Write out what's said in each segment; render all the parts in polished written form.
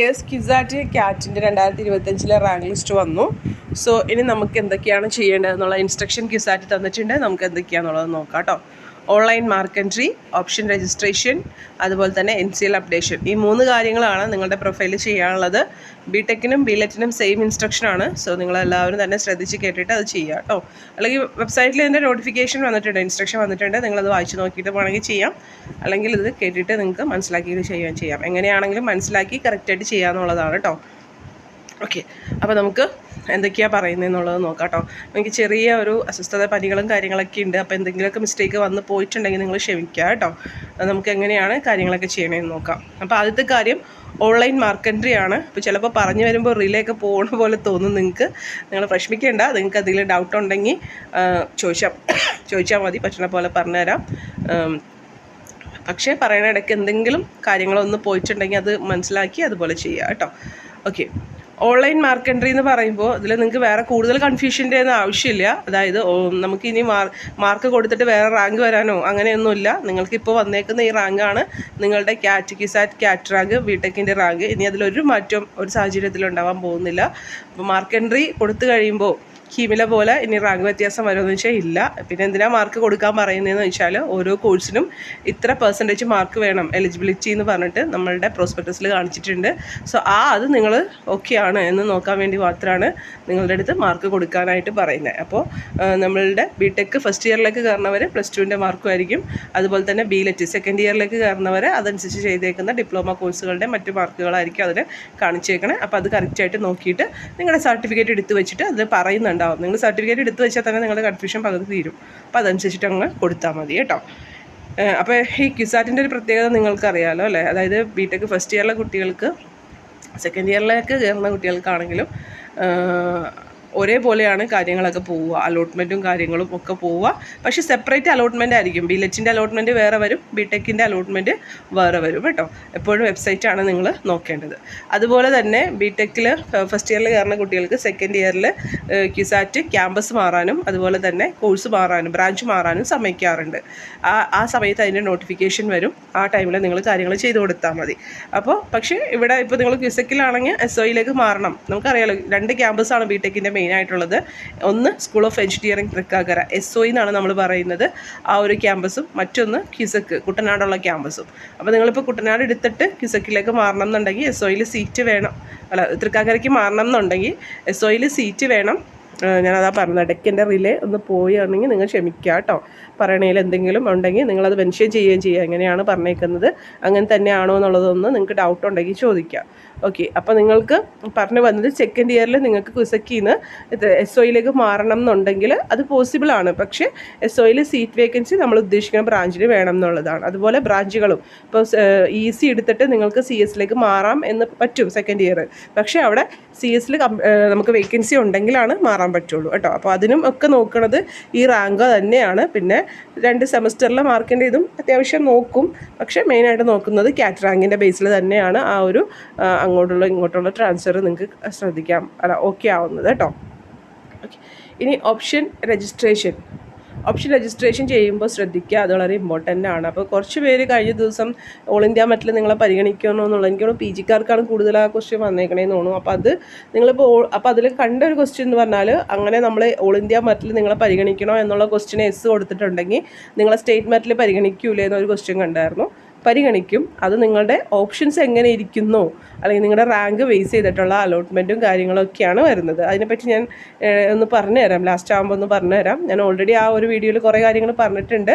Yes കിസാറ്റ് ക്യാറ്റിൻ്റെ 2025 rank list വന്നു. So ഇനി നമുക്ക് എന്തൊക്കെയാണ് ചെയ്യേണ്ടതെന്നുള്ള ഇൻസ്ട്രക്ഷൻ കിസാറ്റ് തന്നിട്ടുണ്ട്. നമുക്ക് എന്തൊക്കെയാണെന്നുള്ളത് നോക്കാം കേട്ടോ. Online mark entry, option registration, അതുപോലെ തന്നെ NCL അപ്ഡേഷൻ. ഈ 3 കാര്യങ്ങളാണ് നിങ്ങളുടെ പ്രൊഫൈലിൽ ചെയ്യാനുള്ളത്. ബിടെക്കിനും ബിലെറ്റിനും സെയിം ഇൻസ്ട്രക്ഷനാണ്. സോ നിങ്ങളെല്ലാവരും തന്നെ ശ്രദ്ധിച്ച് കേട്ടിട്ട് അത് ചെയ്യുക കേട്ടോ. അല്ലെങ്കിൽ വെബ്സൈറ്റിൽ ഇതിൻ്റെ നോട്ടിഫിക്കേഷൻ വന്നിട്ടുണ്ട്, ഇൻസ്ട്രക്ഷൻ വന്നിട്ടുണ്ട്. നിങ്ങളത് വായിച്ച് നോക്കിയിട്ട് വേണമെങ്കിൽ ചെയ്യാം. അല്ലെങ്കിൽ ഇത് കേട്ടിട്ട് നിങ്ങൾക്ക് മനസ്സിലാക്കിയിട്ട് ചെയ്യാം. എങ്ങനെയാണെങ്കിലും മനസ്സിലാക്കി കറക്റ്റായിട്ട് ചെയ്യാമെന്നുള്ളതാണ് കേട്ടോ. ഓക്കെ, അപ്പോൾ നമുക്ക് എന്തൊക്കെയാണ് പറയുന്നതെന്നുള്ളത് നോക്കാം കേട്ടോ. എനിക്ക് ചെറിയ ഒരു അസ്വസ്ഥത, പനികളും കാര്യങ്ങളൊക്കെ ഉണ്ട്. അപ്പോൾ എന്തെങ്കിലുമൊക്കെ മിസ്റ്റേക്ക് വന്ന് പോയിട്ടുണ്ടെങ്കിൽ നിങ്ങൾ ക്ഷമിക്കുക കേട്ടോ. നമുക്ക് എങ്ങനെയാണ് കാര്യങ്ങളൊക്കെ ചെയ്യണമെന്ന് നോക്കാം. അപ്പോൾ ആദ്യത്തെ കാര്യം ഓൺലൈൻ മാർക്ക് എൻട്രി ആണ്. അപ്പോൾ ചിലപ്പോൾ പറഞ്ഞു വരുമ്പോൾ റിലേ ഒക്കെ പോകുന്ന പോലെ തോന്നും നിങ്ങൾക്ക്. നിങ്ങൾ വിഷമിക്കേണ്ട. നിങ്ങൾക്ക് എന്തെങ്കിലും ഡൗട്ട് ഉണ്ടെങ്കിൽ ചോദിച്ചാൽ മതി. പറ്റുന്ന പോലെ പറഞ്ഞുതരാം. പക്ഷേ പറയുന്ന ഇടയ്ക്ക് എന്തെങ്കിലും കാര്യങ്ങളൊന്ന് പോയിട്ടുണ്ടെങ്കിൽ അത് മനസ്സിലാക്കി അതുപോലെ ചെയ്യുക കേട്ടോ. ഓക്കെ, ഓൺലൈൻ മാർക്ക് എൻട്രി എന്ന് പറയുമ്പോൾ ഇതിൽ നിങ്ങൾക്ക് വേറെ കൂടുതൽ കൺഫ്യൂഷൻ്റെ ഒന്നും ആവശ്യമില്ല. അതായത് നമുക്ക് ഇനി മാർക്ക് കൊടുത്തിട്ട് വേറെ റാങ്ക് വരാനോ അങ്ങനെയൊന്നുമില്ല. നിങ്ങൾക്കിപ്പോൾ വന്നേക്കുന്ന ഈ റാങ്കാണ് നിങ്ങളുടെ ക്യാറ്റ് റാങ്ക്, ബിടെക്കിൻ്റെ റാങ്ക്. ഇനി അതിലൊരു മാറ്റം ഒരു സാഹചര്യത്തിൽ ഉണ്ടാവാൻ പോകുന്നില്ല. അപ്പോൾ മാർക്ക് എൻട്രി കൊടുത്തു കഴിയുമ്പോൾ കീമില പോലെ ഇനി റാങ്ക് വ്യത്യാസം വരുമെന്ന് വെച്ചാൽ ഇല്ല. പിന്നെ എന്തിനാ മാർക്ക് കൊടുക്കാൻ പറയുന്നതെന്ന് വെച്ചാൽ ഓരോ കോഴ്സിനും ഇത്ര പെർസെൻറ്റേജ് മാർക്ക് വേണം എലിജിബിലിറ്റി എന്ന് പറഞ്ഞിട്ട് നമ്മളുടെ പ്രോസ്പെക്ടസിൽ കാണിച്ചിട്ടുണ്ട്. സോ അത് നിങ്ങൾ ഓക്കെ ആണ് എന്ന് നോക്കാൻ വേണ്ടി മാത്രമാണ് നിങ്ങളുടെ അടുത്ത് മാർക്ക് കൊടുക്കാനായിട്ട് പറയുന്നത്. അപ്പോൾ നമ്മളുടെ ബിടെക് ഫസ്റ്റ് ഇയറിലേക്ക് കയറുന്നവർ +2ൻ്റെ മാർക്കും ആയിരിക്കും. അതുപോലെ തന്നെ ബിലെറ്റ് സെക്കൻഡ് ഇയറിലേക്ക് കയറുന്നവർ അതനുസരിച്ച് ചെയ്തേക്കുന്ന ഡിപ്ലോമ കോഴ്സുകളുടെ മറ്റ് മാർക്കുകളായിരിക്കും അതിൽ കാണിച്ചേക്കണേ. അപ്പോൾ അത് കറക്റ്റായിട്ട് നോക്കിയിട്ട് നിങ്ങളുടെ സർട്ടിഫിക്കറ്റ് എടുത്ത് വെച്ചിട്ട് അത് പറയുന്നുണ്ട്. നിങ്ങൾ സർട്ടിഫിക്കറ്റ് എടുത്ത് വെച്ചാൽ തന്നെ നിങ്ങളുടെ കൺഫ്യൂഷൻ പകുതി തീരും. അപ്പോൾ അതനുസരിച്ചിട്ട് അങ്ങ് കൊടുത്താൽ മതി കേട്ടോ. അപ്പോൾ ഈ ക്യുസാറ്റിൻ്റെ ഒരു പ്രത്യേകത നിങ്ങൾക്കറിയാമല്ലോ അല്ലേ. അതായത് ബിടെക് ഫസ്റ്റ് ഇയറിലെ കുട്ടികൾക്ക് സെക്കൻഡ് ഇയറിലേക്ക് കയറുന്ന കുട്ടികൾക്കാണെങ്കിലും ഒരേപോലെയാണ് കാര്യങ്ങളൊക്കെ പോവുക. അലോട്ട്മെൻറ്റും കാര്യങ്ങളും ഒക്കെ പോവുക. പക്ഷേ സെപ്പറേറ്റ് അലോട്ട്മെൻ്റ് ആയിരിക്കും. ബിലെറ്റിൻ്റെ അലോട്ട്മെൻറ്റ് വേറെ വരും, ബിടെക്കിൻ്റെ അലോട്ട്മെൻറ്റ് വേറെ വരും കേട്ടോ. എപ്പോഴും വെബ്സൈറ്റാണ് നിങ്ങൾ നോക്കേണ്ടത്. അതുപോലെ തന്നെ ബിടെക്കിൽ ഫസ്റ്റ് ഇയറിൽ കയറുന്ന കുട്ടികൾക്ക് സെക്കൻഡ് ഇയറിൽ ക്യുസാറ്റ് ക്യാമ്പസ് മാറാനും അതുപോലെ തന്നെ കോഴ്സ് മാറാനും ബ്രാഞ്ച് മാറാനും സമ്മതിക്കാറുണ്ട്. ആ സമയത്ത് അതിൻ്റെ നോട്ടിഫിക്കേഷൻ വരും. ആ ടൈമിൽ നിങ്ങൾ കാര്യങ്ങൾ ചെയ്ത് കൊടുത്താൽ മതി. അപ്പോൾ പക്ഷേ ഇവിടെ ഇപ്പോൾ നിങ്ങൾ ക്യുസെക്കിലാണെങ്കിൽ SOയിലേക്ക് മാറണം. നമുക്കറിയാലോ 2 ക്യാമ്പസാണ് ബിടെക്കിൻ്റെ മെയിനായിട്ടുള്ളത്. ഒന്ന് school of engineering Thrikkakara, SOE എന്നാണ് നമ്മൾ പറയുന്നത്, ആ ഒരു ക്യാമ്പസും മറ്റൊന്ന് ക്യുസെക്ക് കുട്ടനാടുള്ള ക്യാമ്പസും. അപ്പോൾ നിങ്ങളിപ്പോൾ കുട്ടനാട് എടുത്തിട്ട് ക്യുസെക്കിലേക്ക് മാറണം എന്നുണ്ടെങ്കിൽ SOയിൽ സീറ്റ് വേണം. തൃക്കാക്കരയ്ക്ക് മാറണം എന്നുണ്ടെങ്കിൽ SOയിൽ സീറ്റ് വേണം. ഞാനതാ പറഞ്ഞത്. ഇടയ്ക്കെൻ്റെ റിലേ ഒന്ന് പോവുകയാണെങ്കിൽ നിങ്ങൾ ക്ഷമിക്കുക കേട്ടോ. പറയണേൽ എന്തെങ്കിലും ഉണ്ടെങ്കിൽ നിങ്ങളത് മെൻഷൻ ചെയ്യുകയും ചെയ്യുക. എങ്ങനെയാണ് പറഞ്ഞേക്കുന്നത് അങ്ങനെ തന്നെയാണോ എന്നുള്ളതൊന്ന് നിങ്ങൾക്ക് ഡൗട്ട് ഉണ്ടെങ്കിൽ ചോദിക്കുക. ഓക്കെ, അപ്പോൾ നിങ്ങൾക്ക് പറഞ്ഞു വന്നത് സെക്കൻഡ് ഇയറിൽ നിങ്ങൾക്ക് ക്യുസെക്കിന്ന് SOയിലേക്ക് മാറണം എന്നുണ്ടെങ്കിൽ അത് പോസിബിളാണ്. പക്ഷേ SOയിൽ സീറ്റ് വേക്കൻസി നമ്മൾ ഉദ്ദേശിക്കുന്ന ബ്രാഞ്ചിൽ വേണം എന്നുള്ളതാണ്. അതുപോലെ ബ്രാഞ്ചുകളും ഇപ്പോൾ EC എടുത്തിട്ട് നിങ്ങൾക്ക് CS മാറാം എന്ന് പറ്റും സെക്കൻഡ് ഇയർ. പക്ഷേ അവിടെ CS നമുക്ക് വേക്കൻസി ഉണ്ടെങ്കിലാണ് മാറാൻ പറ്റുള്ളൂ കേട്ടോ. അപ്പോൾ അതിനും ഒക്കെ നോക്കുന്നത് ഈ റാങ്ക് തന്നെയാണ്. പിന്നെ 2 സെമസ്റ്ററിലെ മാർക്കിൻ്റെ ഇതും അത്യാവശ്യം നോക്കും. പക്ഷേ മെയിനായിട്ട് നോക്കുന്നത് ക്യാറ്റ് റാങ്കിൻ്റെ ബേസിൽ തന്നെയാണ് ആ ഒരു അങ്ങോട്ടുള്ള ഇങ്ങോട്ടുള്ള ട്രാൻസ്ഫർ നിങ്ങൾക്ക് ശ്രദ്ധിക്കാം ഓക്കെ ആവുന്നത് കേട്ടോ. ഓക്കെ, ഇനി ഓപ്ഷൻ രജിസ്ട്രേഷൻ ചെയ്യുമ്പോൾ ശ്രദ്ധിക്കുക. അത് വളരെ ഇമ്പോർട്ടൻ്റ് ആണ്. അപ്പോൾ കുറച്ച് പേര് കഴിഞ്ഞ ദിവസം ഓൾ ഇന്ത്യ മെറ്റിൽ നിങ്ങളെ പരിഗണിക്കണോ എന്നുള്ള എനിക്ക് PGക്കാർക്കാണ് കൂടുതൽ ആ ക്വസ്റ്റ്യൻ വന്നേക്കണേന്ന് തോന്നുന്നു. അപ്പോൾ അത് നിങ്ങളിപ്പോൾ അതിൽ കണ്ട ഒരു ക്വസ്റ്റ്യൻ എന്ന് പറഞ്ഞാൽ അങ്ങനെ നമ്മൾ ഓൾ ഇന്ത്യ മെറ്റിൽ നിങ്ങളെ പരിഗണിക്കണോ എന്നുള്ള ക്വസ്റ്റ്യന് S കൊടുത്തിട്ടുണ്ടെങ്കിൽ നിങ്ങളെ സ്റ്റേറ്റ് മെറ്റിൽ പരിഗണിക്കൂലേ എന്നൊരു ക്വസ്റ്റ്യൻ കണ്ടായിരുന്നു. പരിഗണിക്കും. അത് നിങ്ങളുടെ ഓപ്ഷൻസ് എങ്ങനെ ഇരിക്കുന്നോ അല്ലെങ്കിൽ നിങ്ങളുടെ റാങ്ക് ബേസ് ചെയ്തിട്ടുള്ള അലോട്ട്മെൻറ്റും കാര്യങ്ങളൊക്കെയാണ് വരുന്നത്. അതിനെപ്പറ്റി ഞാൻ ഒന്ന് പറഞ്ഞുതരാം. ലാസ്റ്റ് ആകുമ്പോൾ ഒന്ന് പറഞ്ഞുതരാം. ഞാൻ ഓൾറെഡി ആ ഒരു വീഡിയോയിൽ കുറേ കാര്യങ്ങൾ പറഞ്ഞിട്ടുണ്ട്.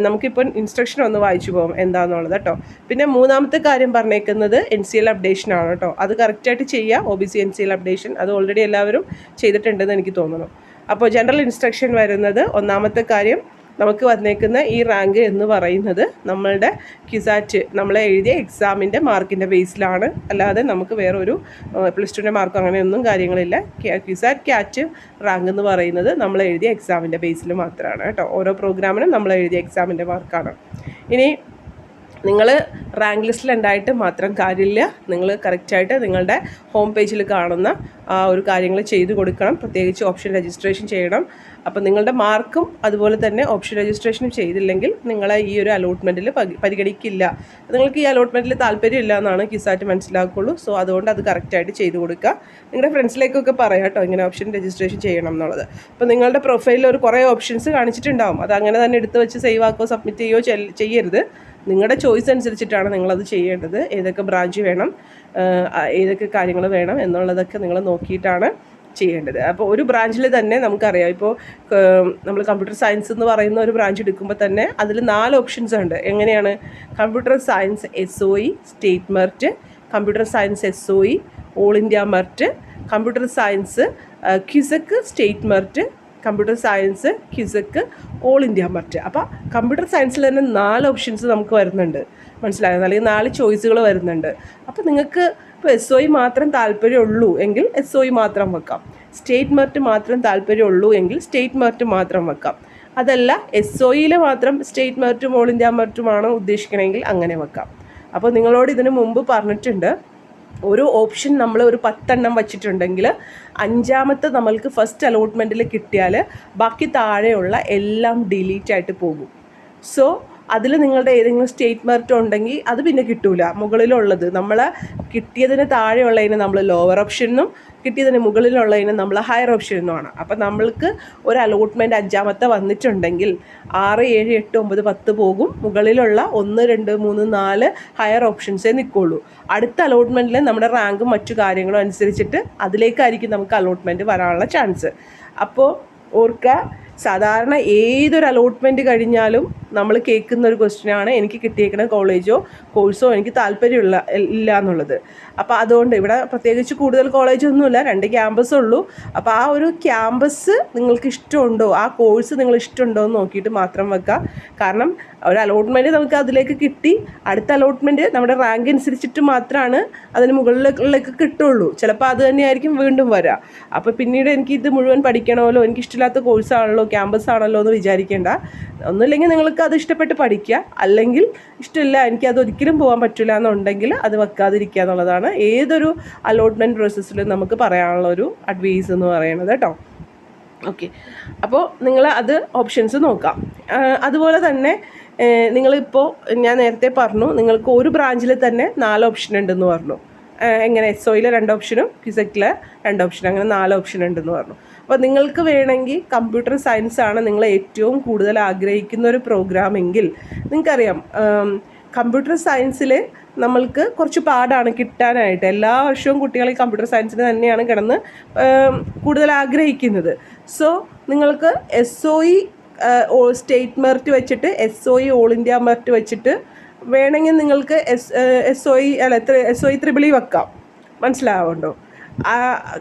നമുക്കിപ്പോൾ ഇൻസ്ട്രക്ഷൻ ഒന്ന് വായിച്ചു പോകും എന്താണെന്നുള്ളത് കേട്ടോ. പിന്നെ 3ാമത്തെ കാര്യം പറഞ്ഞേക്കുന്നത് NCL അപ്ഡേഷനാണ് കേട്ടോ. അത് കറക്റ്റായിട്ട് ചെയ്യുക. OBC NCL അപ്ഡേഷൻ അത് ഓൾറെഡി എല്ലാവരും ചെയ്തിട്ടുണ്ടെന്ന് എനിക്ക് തോന്നുന്നു. അപ്പോൾ ജനറൽ ഇൻസ്ട്രക്ഷൻ വരുന്നത് 1ാമത്തെ കാര്യം നമുക്ക് വന്നേക്കുന്ന ഈ റാങ്ക് എന്ന് പറയുന്നത് നമ്മളുടെ ക്യുസാറ്റ് നമ്മളെ എഴുതിയ എക്സാമിൻ്റെ മാർക്കിൻ്റെ ബേസിലാണ്. അല്ലാതെ നമുക്ക് വേറൊരു +2ൻ്റെ മാർക്കും അങ്ങനെയൊന്നും കാര്യങ്ങളില്ല. ക്യാറ്റ് റാങ്ക് എന്ന് പറയുന്നത് നമ്മൾ എഴുതിയ എക്സാമിൻ്റെ ബേസിൽ മാത്രമാണ് കേട്ടോ. ഓരോ പ്രോഗ്രാമിനും നമ്മൾ എഴുതിയ എക്സാമിൻ്റെ മാർക്കാണ്. ഇനി നിങ്ങൾ റാങ്ക് ലിസ്റ്റിൽ ഉണ്ടായിട്ട് മാത്രം കാര്യമില്ല. നിങ്ങൾ കറക്റ്റായിട്ട് നിങ്ങളുടെ ഹോം പേജിൽ കാണുന്ന ആ ഒരു കാര്യങ്ങൾ ചെയ്തു കൊടുക്കണം. പ്രത്യേകിച്ച് ഓപ്ഷൻ രജിസ്ട്രേഷൻ ചെയ്യണം. അപ്പോൾ നിങ്ങളുടെ മാർക്കും അതുപോലെ തന്നെ ഓപ്ഷൻ രജിസ്ട്രേഷനും ചെയ്തില്ലെങ്കിൽ നിങ്ങളെ ഈ ഒരു അലോട്ട്മെൻറ്റിൽ പരിഗണിക്കില്ല. നിങ്ങൾക്ക് ഈ അലോട്ട്മെൻറ്റിൽ താല്പര്യമില്ല എന്നാണ് കിസാറ്റ് മനസ്സിലാക്കുള്ളൂ. സോ അതുകൊണ്ട് അത് കറക്റ്റായിട്ട് ചെയ്തു കൊടുക്കുക. നിങ്ങളുടെ ഫ്രണ്ട്സിലേക്കൊക്കെ പറയാം കേട്ടോ, ഇങ്ങനെ ഓപ്ഷൻ രജിസ്ട്രേഷൻ ചെയ്യണം എന്നുള്ളത്. അപ്പോൾ നിങ്ങളുടെ പ്രൊഫൈലിൽ ഒരു കുറേ ഓപ്ഷൻസ് കാണിച്ചിട്ടുണ്ടാവും. അത് അങ്ങനെ തന്നെ എടുത്ത് വെച്ച് സേവ് ആക്കുകയോ സബ്മിറ്റ് ചെയ്യുകയോ ചെയ്യരുത്. നിങ്ങളുടെ ചോയ്സ് അനുസരിച്ചിട്ടാണ് നിങ്ങളത് ചെയ്യേണ്ടത്. ഏതൊക്കെ ബ്രാഞ്ച് വേണം, ഏതൊക്കെ കാര്യങ്ങൾ വേണം എന്നുള്ളതൊക്കെ നിങ്ങൾ നോക്കിയിട്ടാണ് ചെയ്യേണ്ടത്. അപ്പോൾ ഒരു ബ്രാഞ്ചിൽ തന്നെ നമുക്കറിയാം, ഇപ്പോൾ നമ്മൾ കമ്പ്യൂട്ടർ സയൻസ് എന്ന് പറയുന്ന ഒരു ബ്രാഞ്ച് എടുക്കുമ്പോൾ തന്നെ അതിൽ 4 ഓപ്ഷൻസ് ഉണ്ട്. എങ്ങനെയാണ്? Computer science SOE state merit, computer science SOE all India merit, computer science ക്യുസെക് സ്റ്റേറ്റ് മെറിറ്റ്, കമ്പ്യൂട്ടർ സയൻസ് ക്യുസെക് ഓൾ ഇന്ത്യ മെറിറ്റ്. അപ്പോൾ കമ്പ്യൂട്ടർ സയൻസിൽ തന്നെ 4 ഓപ്ഷൻസ് നമുക്ക് വരുന്നുണ്ട്, മനസ്സിലായോ? അല്ലെങ്കിൽ 4 ചോയ്സുകൾ വരുന്നുണ്ട്. അപ്പോൾ നിങ്ങൾക്ക് ഇപ്പോൾ SOE മാത്രം താല്പര്യമുള്ളൂ എങ്കിൽ SOE മാത്രം വെക്കാം. സ്റ്റേറ്റ് മെറിറ്റ് മാത്രം താല്പര്യമുള്ളൂ എങ്കിൽ സ്റ്റേറ്റ് മെറിറ്റ് മാത്രം വെക്കാം. അതല്ല SOEയിൽ മാത്രം സ്റ്റേറ്റ് മെറിറ്റും ഓൾ ഇന്ത്യ മെറിറ്റുമാണ് ഉദ്ദേശിക്കണമെങ്കിൽ അങ്ങനെ വെക്കാം. അപ്പോൾ നിങ്ങളോട് ഇതിനു മുമ്പ് പറഞ്ഞിട്ടുണ്ട്, ഒരു ഓപ്ഷൻ നമ്മൾ ഒരു 10 എണ്ണം വച്ചിട്ടുണ്ടെങ്കിൽ 5ാമത്തെ നമ്മൾക്ക് ഫസ്റ്റ് അലോട്ട്മെൻറ്റിൽ കിട്ടിയാൽ ബാക്കി താഴെയുള്ള എല്ലാം ഡിലീറ്റ് ആയിട്ട് പോകും. സോ അതിൽ നിങ്ങളുടെ ഏതെങ്കിലും സ്റ്റേറ്റ് മെറിറ്റ് ഉണ്ടെങ്കിൽ അത് പിന്നെ കിട്ടൂല. മുകളിലുള്ളത് നമ്മൾ കിട്ടിയതിന് താഴെയുള്ളതിന് നമ്മൾ ലോവർ ഓപ്ഷനും കിട്ടിയതിന് മുകളിലുള്ളതിന് നമ്മൾ ഹയർ ഓപ്ഷനുമാണ്. അപ്പം നമ്മൾക്ക് ഒരു അലോട്ട്മെൻറ്റ് 5ാമത്തെ വന്നിട്ടുണ്ടെങ്കിൽ 6, 7, 8, 9, 10 പോകും. മുകളിലുള്ള 1, 2, 3, 4 ഹയർ ഓപ്ഷൻസേ നിൽക്കുള്ളൂ. അടുത്ത അലോട്ട്മെൻറ്റിൽ നമ്മുടെ റാങ്കും മറ്റു കാര്യങ്ങളും അനുസരിച്ചിട്ട് അതിലേക്കായിരിക്കും നമുക്ക് അലോട്ട്മെൻറ്റ് വരാനുള്ള ചാൻസ്. അപ്പോൾ ഓർക്കുക, സാധാരണ ഏതൊരു അലോട്ട്മെൻറ്റ് കഴിഞ്ഞാലും നമ്മൾ കേൾക്കുന്ന ഒരു ക്വസ്റ്റ്യനാണ്, എനിക്ക് കിട്ടിയേക്കുന്ന കോളേജോ കോഴ്സോ എനിക്ക് താല്പര്യമില്ല എന്നുള്ളത്. അപ്പോൾ അതുകൊണ്ട് ഇവിടെ പ്രത്യേകിച്ച് കൂടുതൽ കോളേജൊന്നുമില്ല, 2 ക്യാമ്പസ് ഉള്ളൂ. അപ്പോൾ ആ ഒരു ക്യാമ്പസ് നിങ്ങൾക്ക് ഇഷ്ടമുണ്ടോ, ആ കോഴ്സ് നിങ്ങൾ ഇഷ്ടമുണ്ടോ എന്ന് നോക്കിയിട്ട് മാത്രം വെക്കുക. കാരണം ഒരു അലോട്ട്മെൻറ്റ് നമുക്ക് അതിലേക്ക് കിട്ടി, അടുത്ത അലോട്ട്മെൻറ്റ് നമ്മുടെ റാങ്ക് അനുസരിച്ചിട്ട് മാത്രമാണ് അതിന് മുകളിലേക്ക് കിട്ടുള്ളൂ. ചിലപ്പോൾ അത് തന്നെയായിരിക്കും വീണ്ടും വരിക. അപ്പോൾ പിന്നീട് എനിക്കിത് മുഴുവൻ പഠിക്കണമല്ലോ, എനിക്കിഷ്ടമില്ലാത്ത കോഴ്സാണല്ലോ, ക്യാമ്പസ് ആണല്ലോ എന്ന് വിചാരിക്കേണ്ട. ഒന്നുമില്ലെങ്കിൽ നിങ്ങൾക്ക് അത് ഇഷ്ടപ്പെട്ട് പഠിക്കുക, അല്ലെങ്കിൽ ഇഷ്ടമില്ല എനിക്കത് ഒരിക്കലും പോകാൻ പറ്റില്ല എന്നുണ്ടെങ്കിൽ അത് വെക്കാതിരിക്കുക എന്നുള്ളതാണ് ഏതൊരു അലോട്ട്മെൻറ്റ് പ്രോസസ്സിലും നമുക്ക് പറയാനുള്ള ഒരു അഡ്വൈസ് എന്ന് പറയുന്നത് കേട്ടോ. ഓക്കെ, അപ്പോൾ നിങ്ങൾ അത് ഓപ്ഷൻസ് നോക്കാം. അതുപോലെ തന്നെ നിങ്ങളിപ്പോൾ ഞാൻ നേരത്തെ പറഞ്ഞു, നിങ്ങൾക്ക് ഒരു ബ്രാഞ്ചിൽ തന്നെ 4 ഓപ്ഷൻ ഉണ്ടെന്ന് പറഞ്ഞു. എങ്ങനെ? SOEയിൽ 2 ഓപ്ഷനും ക്യുസെക്കിൽ 2 ഓപ്ഷനും, അങ്ങനെ 4 ഓപ്ഷൻ ഉണ്ടെന്ന് പറഞ്ഞു. അപ്പോൾ നിങ്ങൾക്ക് വേണമെങ്കിൽ കമ്പ്യൂട്ടർ സയൻസ് ആണ് നിങ്ങൾ ഏറ്റവും കൂടുതൽ ആഗ്രഹിക്കുന്ന ഒരു പ്രോഗ്രാമെങ്കിൽ, നിങ്ങൾക്കറിയാം കമ്പ്യൂട്ടർ സയൻസിൽ നമ്മൾക്ക് കുറച്ച് പാടാണ് കിട്ടാനായിട്ട്. എല്ലാ വർഷവും കുട്ടികൾ ഈ കമ്പ്യൂട്ടർ സയൻസിന് തന്നെയാണ് കിടന്ന് കൂടുതൽ ആഗ്രഹിക്കുന്നത്. സോ നിങ്ങൾക്ക് SOE സ്റ്റേറ്റ് മെറിറ്റ് വെച്ചിട്ട്, SOE ഓൾ ഇന്ത്യ മെറിറ്റ് വെച്ചിട്ട് വേണമെങ്കിൽ നിങ്ങൾക്ക് SOE ത്രിബിളി വെക്കാം. മനസ്സിലാവുന്നുണ്ടോ?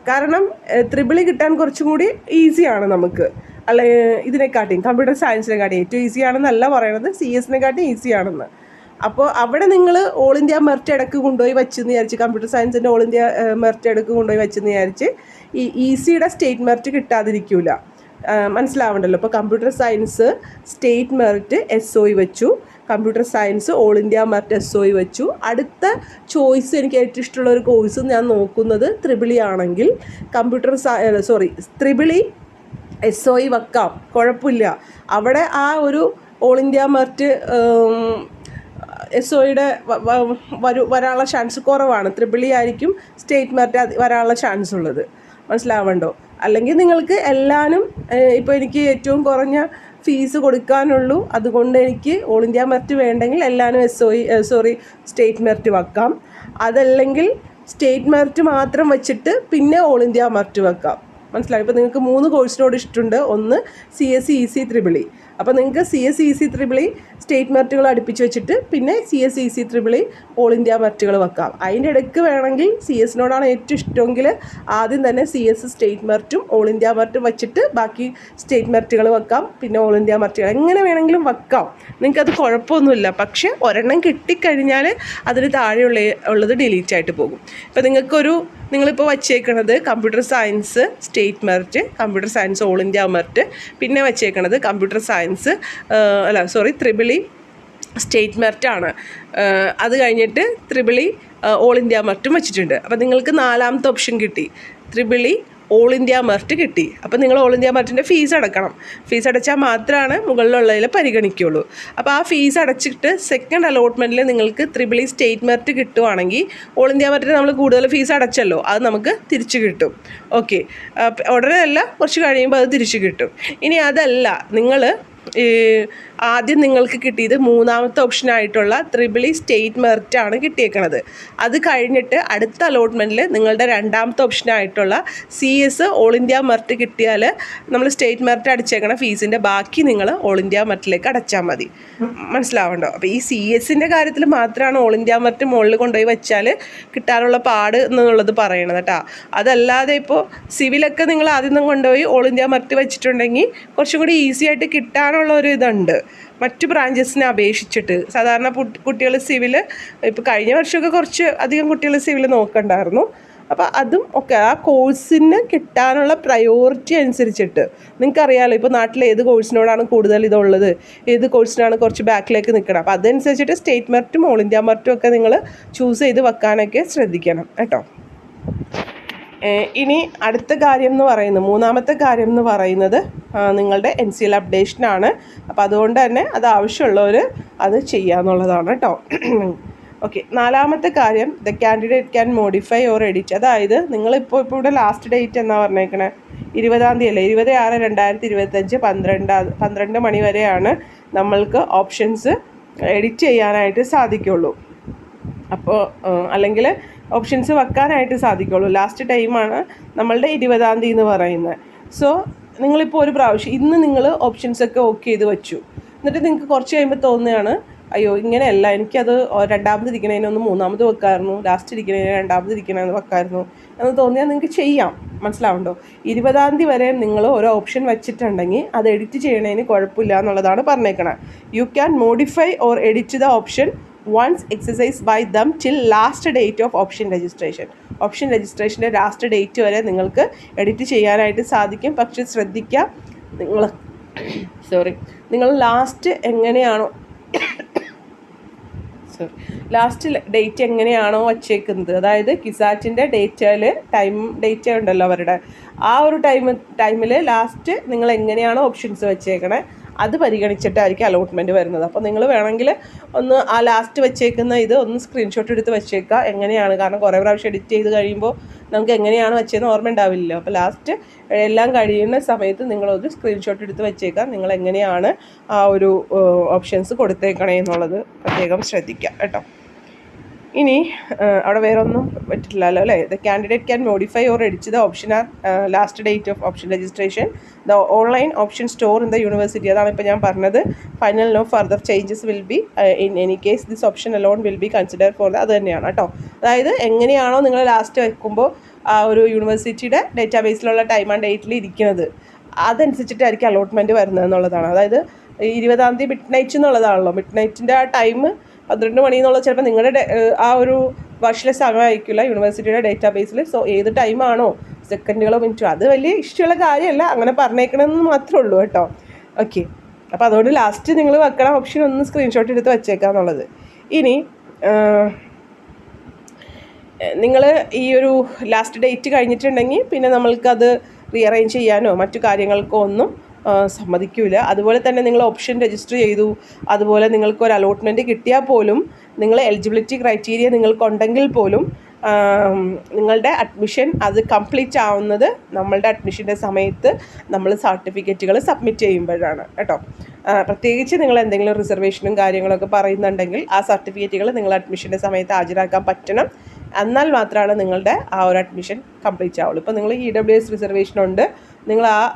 കാരണം ത്രിബിളി കിട്ടാൻ കുറച്ചും കൂടി ഈസിയാണ് നമുക്ക്, അല്ല ഇതിനെക്കാട്ടിയും കമ്പ്യൂട്ടർ സയൻസിനെക്കാട്ടിയും ഏറ്റവും ഈസിയാണെന്നല്ല പറയണത്, CS-നെക്കാട്ടിയും ഈസിയാണെന്ന്. അപ്പോൾ അവിടെ നിങ്ങൾ ഓൾ ഇന്ത്യ മെറിറ്റ് ഇടയ്ക്ക് കൊണ്ടുപോയി വെച്ചെന്ന് വിചാരിച്ച്, കമ്പ്യൂട്ടർ സയൻസിൻ്റെ ഓൾ ഇന്ത്യ മെറിറ്റ് ഇടയ്ക്ക് കൊണ്ടുപോയി വെച്ചെന്ന് വിചാരിച്ച് ഈ ECയുടെ സ്റ്റേറ്റ് മെറിറ്റ് കിട്ടാതിരിക്കില്ല. മനസ്സിലാവണ്ടല്ലോ. ഇപ്പോൾ computer science state merit SOE വെച്ചു, computer science all India merit SOE വെച്ചു. അടുത്ത ചോയ്സ് എനിക്ക് ഏറ്റവും ഇഷ്ടമുള്ള ഒരു കോഴ്സ് ഞാൻ നോക്കുന്നത് ത്രിബിളി ആണെങ്കിൽ ത്രിബിളി SOE വെക്കാം, കുഴപ്പമില്ല. അവിടെ ആ ഒരു ഓൾ ഇന്ത്യ മെറിറ്റ് SOEയുടെ വരാനുള്ള ചാൻസ് കുറവാണ്. ത്രിബിളി ആയിരിക്കും സ്റ്റേറ്റ് മെറിറ്റ് വരാനുള്ള ചാൻസ് ഉള്ളത്. മനസ്സിലാവണ്ടോ? അല്ലെങ്കിൽ നിങ്ങൾക്ക് എല്ലാനും ഇപ്പോൾ എനിക്ക് ഏറ്റവും കുറഞ്ഞ ഫീസ് കൊടുക്കാനുള്ളൂ, അതുകൊണ്ട് എനിക്ക് ഓൾ ഇന്ത്യ മെറിറ്റ് വേണ്ടെങ്കിൽ എല്ലാനും സ്റ്റേറ്റ് മെറിറ്റ് വെക്കാം. അതല്ലെങ്കിൽ സ്റ്റേറ്റ് മെറിറ്റ് മാത്രം വെച്ചിട്ട് പിന്നെ ഓൾ ഇന്ത്യ മെറിറ്റ് വെക്കാം. മനസ്സിലായി? ഇപ്പോൾ നിങ്ങൾക്ക് 3 കോഴ്സിനോട് ഇഷ്ടമുണ്ട്. ഒന്ന് CS EC ത്രിബിളി. അപ്പോൾ നിങ്ങൾക്ക് CS EC ത്രിബിളി സ്റ്റേറ്റ് മെറിറ്റുകൾ അടുപ്പിച്ച് വെച്ചിട്ട് പിന്നെ CS EC ത്രിബിളി ഓൾ ഇന്ത്യ മെറിറ്റുകൾ വെക്കാം. അതിൻ്റെ ഇടയ്ക്ക് വേണമെങ്കിൽ CS-നോടാണ് ഏറ്റവും ഇഷ്ടമെങ്കിൽ ആദ്യം തന്നെ CS സ്റ്റേറ്റ് മെറിറ്റും ഓൾ ഇന്ത്യ മെറിറ്റും വെച്ചിട്ട് ബാക്കി സ്റ്റേറ്റ് മെറിറ്റുകൾ വെക്കാം, പിന്നെ ഓൾ ഇന്ത്യ മെറിറ്റുകൾ എങ്ങനെ വേണമെങ്കിലും വെക്കാം. നിങ്ങൾക്കത് കുഴപ്പമൊന്നുമില്ല. പക്ഷേ ഒരെണ്ണം കിട്ടിക്കഴിഞ്ഞാൽ അതിന് താഴെയുള്ളത് ഡിലീറ്റ് ആയിട്ട് പോകും. ഇപ്പോൾ നിങ്ങളിപ്പോൾ വച്ചേക്കണത് computer science state merit, computer science all India merit, പിന്നെ വച്ചേക്കണത് കമ്പ്യൂട്ടർ സയൻസ് ത്രിബിളി സ്റ്റേറ്റ് മെറിറ്റാണ്. അത് കഴിഞ്ഞിട്ട് ത്രിബിളി ഓൾ ഇന്ത്യ മെറിറ്റും വെച്ചിട്ടുണ്ട്. അപ്പോൾ നിങ്ങൾക്ക് 4ാമത്തെ ഓപ്ഷൻ കിട്ടി, ത്രിബിളി ഓൾ ഇന്ത്യ മെറിറ്റ് കിട്ടി. അപ്പോൾ നിങ്ങൾ ഓൾ ഇന്ത്യ മെറിറ്റിൻ്റെ ഫീസ് അടക്കണം. ഫീസ് അടച്ചാൽ മാത്രമാണ് മുകളിലുള്ളതിൽ പരിഗണിക്കുകയുള്ളൂ. അപ്പോൾ ആ ഫീസ് അടച്ചിട്ട് സെക്കൻഡ് അലോട്ട്മെൻറ്റിൽ നിങ്ങൾക്ക് ത്രിബിളി സ്റ്റേറ്റ് മെറിറ്റ് കിട്ടുവാണെങ്കിൽ ഓൾ ഇന്ത്യ മെറിറ്റിന് നമ്മൾ കൂടുതൽ ഫീസ് അടച്ചല്ലോ, അത് നമുക്ക് തിരിച്ച് കിട്ടും. ഓക്കെ, ഉടനെ അല്ല, കുറച്ച് കഴിയുമ്പോൾ അത് തിരിച്ച് കിട്ടും. ഇനി അതല്ല, നിങ്ങൾ ആദ്യം നിങ്ങൾക്ക് കിട്ടിയത് 3ാമത്തെ ഓപ്ഷനായിട്ടുള്ള ത്രിബിളി സ്റ്റേറ്റ് മെറിറ്റാണ് കിട്ടിയേക്കണത്. അത് കഴിഞ്ഞിട്ട് അടുത്ത അലോട്ട്മെൻറ്റിൽ നിങ്ങളുടെ 2ാമത്തെ ഓപ്ഷനായിട്ടുള്ള CS ഓൾ ഇന്ത്യ മെറിറ്റ് കിട്ടിയാൽ നമ്മൾ സ്റ്റേറ്റ് മെറിറ്റ് അടച്ചേക്കണ ഫീസിൻ്റെ ബാക്കി നിങ്ങൾ ഓൾ ഇന്ത്യ മെറിറ്റിലേക്ക് അടച്ചാൽ മതി. മനസ്സിലാവണ്ടോ? അപ്പോൾ ഈ CS കാര്യത്തിൽ മാത്രമാണ് ഓൾ ഇന്ത്യ മെറിറ്റ് മുകളിൽ കൊണ്ടുപോയി വെച്ചാൽ കിട്ടാനുള്ള പാട് എന്നുള്ളത് പറയണത് കേട്ടോ. അതല്ലാതെ ഇപ്പോൾ സിവിലൊക്കെ നിങ്ങൾ ആദ്യം കൊണ്ടുപോയി ഓൾ ഇന്ത്യ മെറിറ്റ് വെച്ചിട്ടുണ്ടെങ്കിൽ കുറച്ചും കൂടി ഈസി ആയിട്ട് കിട്ടാനുള്ള ഒരു ഇതുണ്ട് മറ്റു ബ്രാഞ്ചസിനെ അപേക്ഷിച്ചിട്ട്. സാധാരണ കുട്ടികൾ സിവിൽ ഇപ്പോൾ കഴിഞ്ഞ വർഷമൊക്കെ കുറച്ച് അധികം കുട്ടികൾ സിവിൽ നോക്കണ്ടായിരുന്നു. അപ്പോൾ അതും ഒക്കെ ആ കോഴ്സിന് കിട്ടാനുള്ള പ്രയോറിറ്റി അനുസരിച്ചിട്ട് നിങ്ങൾക്കറിയാമല്ലോ, ഇപ്പോൾ നാട്ടിൽ ഏത് കോഴ്സിനോടാണ് കൂടുതൽ ഇതുള്ളത്, ഏത് കോഴ്സിനാണ് കുറച്ച് ബാക്കിലേക്ക് നിൽക്കണം. അപ്പോൾ അതനുസരിച്ചിട്ട് സ്റ്റേറ്റ് മെറിറ്റും ഓൾ ഇന്ത്യ മെറിറ്റും ഒക്കെ നിങ്ങൾ ചൂസ് ചെയ്ത് വെക്കാനൊക്കെ ശ്രദ്ധിക്കണം കേട്ടോ. ഇനി അടുത്ത കാര്യം എന്ന് പറയുന്നത്, 3ാമത്തെ കാര്യം എന്ന് പറയുന്നത് നിങ്ങളുടെ NCL അപ്ഡേഷനാണ്. അപ്പോൾ അതുകൊണ്ട് തന്നെ അത് ആവശ്യമുള്ളവർ അത് ചെയ്യാന്നുള്ളതാണ് കേട്ടോ. ഓക്കെ, 4ാമത്തെ കാര്യം, the candidate can modify or edit. അതായത് നിങ്ങളിപ്പോൾ ഇവിടെ ലാസ്റ്റ് ഡേറ്റ് എന്നാ പറഞ്ഞേക്കണേ, 20-ാം തീയതി അല്ലേ, 26/2025 12 മണി വരെയാണ് നമ്മൾക്ക് ഓപ്ഷൻസ് എഡിറ്റ് ചെയ്യാനായിട്ട് സാധിക്കുള്ളൂ. അപ്പോൾ അല്ലെങ്കിൽ ഓപ്ഷൻസ് വെക്കാനായിട്ട് സാധിക്കുള്ളൂ. ലാസ്റ്റ് ടൈമാണ് നമ്മളുടെ 20-ാം തീയതി എന്ന് പറയുന്നത്. സോ നിങ്ങളിപ്പോൾ ഒരു പ്രാവശ്യം ഇന്ന് നിങ്ങൾ ഓപ്ഷൻസൊക്കെ ഓക്കെ ചെയ്ത് വെച്ചു, എന്നിട്ട് നിങ്ങൾക്ക് കുറച്ച് കഴിയുമ്പോൾ തോന്നുകയാണ്, അയ്യോ ഇങ്ങനെയല്ല, എനിക്കത് 2ാമത് ഇരിക്കണതിനൊന്ന് 3ാമത് വെക്കാമായിരുന്നു, ലാസ്റ്റ് ഇരിക്കണതിന് 2ാമത് ഇരിക്കണമെന്ന് വെക്കാമായിരുന്നു എന്ന് തോന്നിയാൽ നിങ്ങൾക്ക് ചെയ്യാം. മനസ്സിലാവുണ്ടോ? 20-ാം തീയതി വരെ നിങ്ങൾ ഒരു ഓപ്ഷൻ വെച്ചിട്ടുണ്ടെങ്കിൽ അത് എഡിറ്റ് ചെയ്യണതിന് കുഴപ്പമില്ല എന്നുള്ളതാണ് പറഞ്ഞേക്കണത്. You can modify or edit the option once exercised by them till last date of option registration. Option രജിസ്ട്രേഷൻ്റെ ലാസ്റ്റ് ഡേറ്റ് വരെ നിങ്ങൾക്ക് എഡിറ്റ് ചെയ്യാനായിട്ട് സാധിക്കും. പക്ഷേ ശ്രദ്ധിക്കുക, നിങ്ങൾ ലാസ്റ്റ് എങ്ങനെയാണോ ഡേറ്റ് എങ്ങനെയാണോ വച്ചേക്കുന്നത്, അതായത് കിസാറ്റിൻ്റെ ഡേറ്റ് ഉണ്ടല്ലോ അവരുടെ, ആ ഒരു ടൈമിൽ ലാസ്റ്റ് നിങ്ങൾ എങ്ങനെയാണോ ഓപ്ഷൻസ് വെച്ചേക്കണേ അത് പരിഗണിച്ചിട്ടായിരിക്കും അലോട്ട്മെൻറ്റ് വരുന്നത്. അപ്പോൾ നിങ്ങൾ വേണമെങ്കിൽ ഒന്ന് ആ ലാസ്റ്റ് വെച്ചേക്കുന്ന ഇത് ഒന്ന് സ്ക്രീൻഷോട്ട് എടുത്ത് വെച്ചേക്കുക എങ്ങനെയാണ്. കാരണം കുറേ പ്രാവശ്യം എഡിറ്റ് ചെയ്ത് കഴിയുമ്പോൾ നമുക്ക് എങ്ങനെയാണ് വെച്ചതെന്ന് ഓർമ്മ ഉണ്ടാവില്ലല്ലോ. അപ്പോൾ ലാസ്റ്റ് എല്ലാം കഴിയുന്ന സമയത്ത് നിങ്ങളൊരു സ്ക്രീൻഷോട്ട് എടുത്ത് വെച്ചേക്കുക, നിങ്ങൾ എങ്ങനെയാണ് ആ ഒരു ഓപ്ഷൻസ് കൊടുത്തേക്കണേ എന്നുള്ളത് പ്രത്യേകം ശ്രദ്ധിക്കുക കേട്ടോ. ഇനി അവിടെ വേറെ ഒന്നും പറ്റില്ലല്ലോ അല്ലേ. The candidate can modify or edit the option are last date of option registration the online option store in the university. അതാണ് ഇപ്പോൾ ഞാൻ പറഞ്ഞത്. Final no further changes will be in any case this option alone will be consider for അത് തന്നെയാണ് കേട്ടോ. അതായത് എങ്ങനെയാണോ നിങ്ങൾ ലാസ്റ്റ് വെക്കുമ്പോൾ ആ ഒരു യൂണിവേഴ്സിറ്റിയുടെ ഡേറ്റാബേസിലുള്ള ടൈം ആൻഡ് ഡേറ്റിൽ ഇരിക്കുന്നത് അതനുസരിച്ചിട്ടായിരിക്കും അലോട്ട്മെൻറ്റ് വരുന്നത് എന്നുള്ളതാണ്. അതായത് 20-ാം തീയതി മിഡ് നൈറ്റ് എന്നുള്ളതാണല്ലോ, മിഡ് നൈറ്റിൻ്റെ ആ ടൈം 12 മണി എന്നുള്ളത് ചിലപ്പോൾ നിങ്ങളുടെ ആ ഒരു വർഷത്തിലെ സമയമായിരിക്കില്ല യൂണിവേഴ്സിറ്റിയുടെ ഡേറ്റാബേസിൽ. സോ ഏത് ടൈമാണോ, സെക്കൻഡുകളോ മിനിറ്റോ, അത് വലിയ ഇഷ്ടമുള്ള കാര്യമല്ല, അങ്ങനെ പറഞ്ഞേക്കണമെന്ന് മാത്രമേ ഉള്ളൂ കേട്ടോ. ഓക്കെ, അപ്പോൾ അതുകൊണ്ട് ലാസ്റ്റ് നിങ്ങൾ വെക്കണ ഓപ്ഷൻ ഒന്ന് സ്ക്രീൻഷോട്ട് എടുത്ത് വെച്ചേക്കാന്നുള്ളത്. ഇനി നിങ്ങൾ ഈ ഒരു ലാസ്റ്റ് ഡേറ്റ് കഴിഞ്ഞിട്ടുണ്ടെങ്കിൽ പിന്നെ നമ്മൾക്കത് റീഅറേഞ്ച് ചെയ്യാനോ മറ്റു കാര്യങ്ങൾക്കോ ഒന്നും സമ്മതിക്കില്ല. അതുപോലെ തന്നെ നിങ്ങൾ ഓപ്ഷൻ രജിസ്റ്റർ ചെയ്തു, അതുപോലെ നിങ്ങൾക്കൊരു അലോട്ട്മെൻറ്റ് കിട്ടിയാൽ പോലും നിങ്ങൾ എലിജിബിലിറ്റി ക്രൈറ്റീരിയ നിങ്ങൾക്കുണ്ടെങ്കിൽ പോലും നിങ്ങളുടെ അഡ്മിഷൻ അത് കംപ്ലീറ്റ് ആവുന്നത് നമ്മളുടെ അഡ്മിഷൻ്റെ സമയത്ത് നമ്മൾ സർട്ടിഫിക്കറ്റുകൾ സബ്മിറ്റ് ചെയ്യുമ്പോഴാണ് കേട്ടോ. പ്രത്യേകിച്ച് നിങ്ങൾ എന്തെങ്കിലും റിസർവേഷനും കാര്യങ്ങളൊക്കെ പറയുന്നുണ്ടെങ്കിൽ ആ സർട്ടിഫിക്കറ്റുകൾ നിങ്ങൾ അഡ്മിഷൻ്റെ സമയത്ത് ഹാജരാക്കാൻ പറ്റണം. എന്നാൽ മാത്രമാണ് നിങ്ങളുടെ ആ ഒരു അഡ്മിഷൻ കംപ്ലീറ്റ് ആവുള്ളൂ. ഇപ്പോൾ നിങ്ങൾ EWS റിസർവേഷൻ ഉണ്ട്,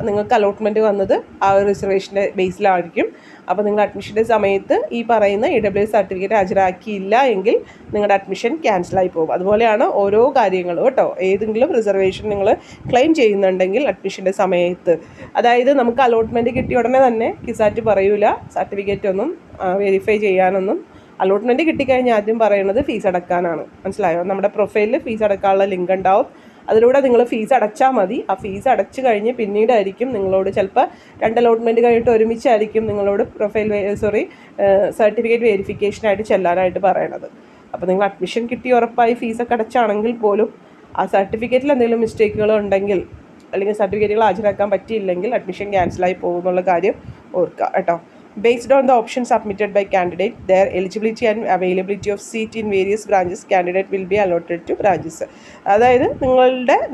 നിങ്ങൾക്ക് അലോട്ട്മെൻറ്റ് വന്നത് ആ ഒരു റിസർവേഷൻ്റെ ബേസിലായിരിക്കും. അപ്പോൾ നിങ്ങൾ അഡ്മിഷൻ്റെ സമയത്ത് ഈ പറയുന്ന EWS സർട്ടിഫിക്കറ്റ് ഹാജരാക്കിയില്ല എങ്കിൽ നിങ്ങളുടെ അഡ്മിഷൻ ക്യാൻസലായി പോകും. അതുപോലെയാണ് ഓരോ കാര്യങ്ങളും കേട്ടോ. ഏതെങ്കിലും റിസർവേഷൻ നിങ്ങൾ ക്ലെയിം ചെയ്യുന്നുണ്ടെങ്കിൽ അഡ്മിഷൻ്റെ സമയത്ത്, അതായത് നമുക്ക് അലോട്ട്മെൻറ്റ് കിട്ടിയ ഉടനെ തന്നെ കിസാറ്റ് പറയൂല സർട്ടിഫിക്കറ്റ് ഒന്നും വെരിഫൈ ചെയ്യാനൊന്നും. അലോട്ട്മെൻറ്റ് കിട്ടിക്കഴിഞ്ഞാൽ ആദ്യം പറയുന്നത് ഫീസ് അടക്കാനാണ്. മനസ്സിലായോ? നമ്മുടെ പ്രൊഫൈലിൽ ഫീസ് അടക്കാനുള്ള ലിങ്ക് ഉണ്ടാവും. അതിലൂടെ നിങ്ങൾ ഫീസ് അടച്ചാൽ മതി. ആ ഫീസ് അടച്ചു കഴിഞ്ഞ് പിന്നീടായിരിക്കും നിങ്ങളോട് ചിലപ്പോൾ 2 അലോട്ട്മെൻറ്റ് കഴിഞ്ഞിട്ട് ഒരുമിച്ചായിരിക്കും നിങ്ങളോട് സർട്ടിഫിക്കറ്റ് വെരിഫിക്കേഷനായിട്ട് ചെല്ലാനായിട്ട് പറയണത്. അപ്പോൾ നിങ്ങൾ അഡ്മിഷൻ കിട്ടി ഉറപ്പായി ഫീസൊക്കെ അടച്ചാണെങ്കിൽ പോലും ആ സർട്ടിഫിക്കറ്റിൽ എന്തെങ്കിലും മിസ്റ്റേക്കുകൾ ഉണ്ടെങ്കിൽ അല്ലെങ്കിൽ സർട്ടിഫിക്കറ്റുകൾ ഹാജരാക്കാൻ പറ്റിയില്ലെങ്കിൽ അഡ്മിഷൻ ക്യാൻസലായി പോകുന്നുള്ള കാര്യം ഓർക്കുക കേട്ടോ. Based on the options submitted by candidate, their eligibility and availability of seat in various branches, candidate will be allotted to branches. അതായത്